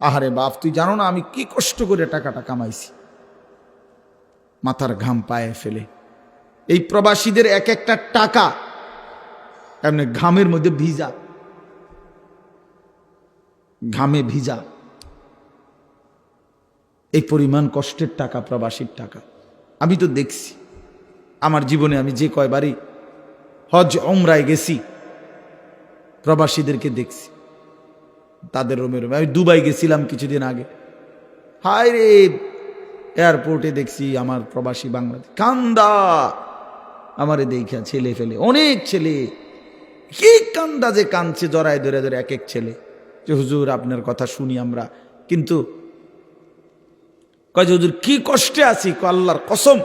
আহারে বাপ, তুই জানো না আমি কি কষ্ট করে টাকাটা কামাইছি, মাথার ঘাম পায়ে ফেলে। এই প্রবাসীদের এক একটা টাকা এমনি ঘামের মধ্যে ভিজা, ঘামে ভিজা। এই পরিমাণ কষ্টের টাকা প্রবাসীর টাকা। আমি তো দেখছি আমার জীবনে, আমি যে কয়বারই হজ ওমরায় গেছি প্রবাসীদেরকে দেখছি তাদের রোমে রোমে। আমি দুবাই গেছিলাম কিছুদিন আগে, হায় রে এয়ারপোর্টে দেখছি আমার প্রবাসী বাংলাদেশ কান্দা, আমারে দেখা ছেলে ফেলে, অনেক ছেলে কি কান্দা যে কাঁদছে জড়ায় ধরে ধরে এক এক ছেলে, যে হুজুর আপনার কথা শুনি আমরা, কিন্তু কয় যে হুজুর কি কষ্টে আছি, আল্লাহর কসম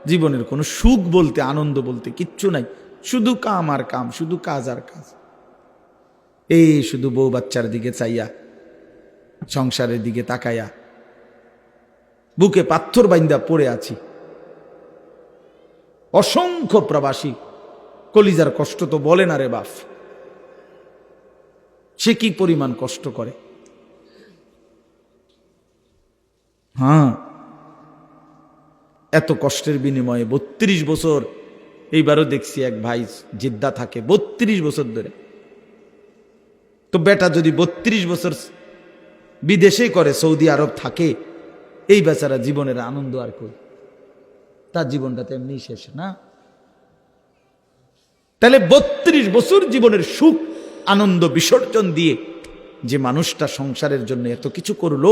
জীবনের কোনো সুখ বলতে আনন্দ বলতে কিচ্ছু নাই, শুধু কাম আর কাম, শুধু কাজ আর কাজ। এই শুধু বউ বাচ্চার দিকে চাইয়া, সংসারের দিকে তাকাইয়া বুকে পাথর বাইন্দা পড়ে আছি। অসংখ্য প্রবাসী কলিজার কষ্ট তো বলে না রে বাপ, সে কি পরিমাণ কষ্ট করে। হ্যাঁ, এত কষ্টের বিনিময়ে 32 বছর, এইবারও দেখছি এক ভাই জিদ্দা থাকে 32 বছর ধরে। তো বেটা যদি 32 বছর বিদেশে করে, সৌদি আরব থাকে, এই বেচারা জীবনের আনন্দ আর কই, তার জীবনটা তো এমনি শেষ না। তাহলে 32 বছর জীবনের সুখ আনন্দ বিসর্জন দিয়ে যে মানুষটা সংসারের জন্য এত কিছু করলো,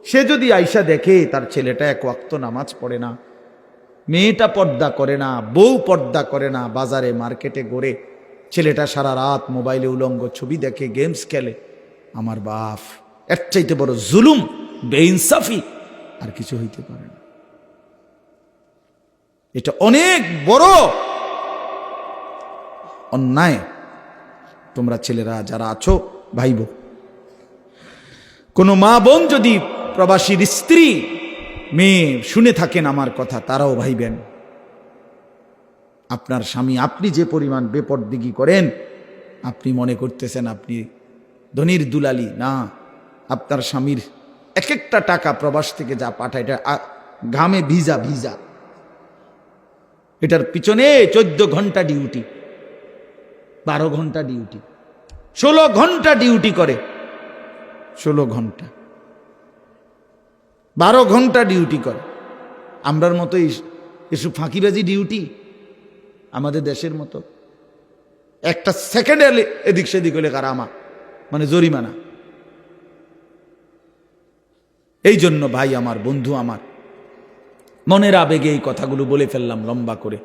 সে যদি আইসা দেখে তার ছেলেটা এক ওয়াক্ত নামাজ পড়ে না, মেয়েটা পর্দা করে না, বউ পর্দা করে না, বাজারে মার্কেটে ঘোরে, ছেলেটা সারা রাত মোবাইলে উলঙ্গ ছবি দেখে, গেমস খেলে, আমার বাপ, এর চাইতে বড় জুলুম বেইনসাফি আর কিছু হইতে পারে না। এটা অনেক বড় অন্যায়। তোমরা ছেলেরা যারা আছো, ভাইব, কোন মা বোন যদি প্রবাসীর স্ত্রী মেয়ে শুনে থাকেন আমার কথা, তারাও ভাইবেন আপনার স্বামী, আপনি যে পরিমাণ বেপরদিগি করেন, আপনি মনে করতেছেন আপনি ধনির দুলালি, না, আপনার স্বামীর এক একটা টাকা প্রবাস থেকে যা পাঠায় এটা ঘামে ভিজা ভিজা। এটার পিছনে 14 ঘন্টা ডিউটি, 12 ঘন্টা ডিউটি, 16 ঘন্টা ডিউটি করে, 16 ঘন্টা 12 ঘন্টা ডিউটি করে। আমরার মতো এসব ফাঁকিবাজি ডিউটি আমাদের দেশের মতো একটা সেকেন্ডে এদিক সেদিক হলে কারামা, মানে জরিমানা। এই জন্য ভাই আমার, বন্ধু আমার, মনের আবেগে এই কথাগুলো বলে ফেললাম লম্বা করে।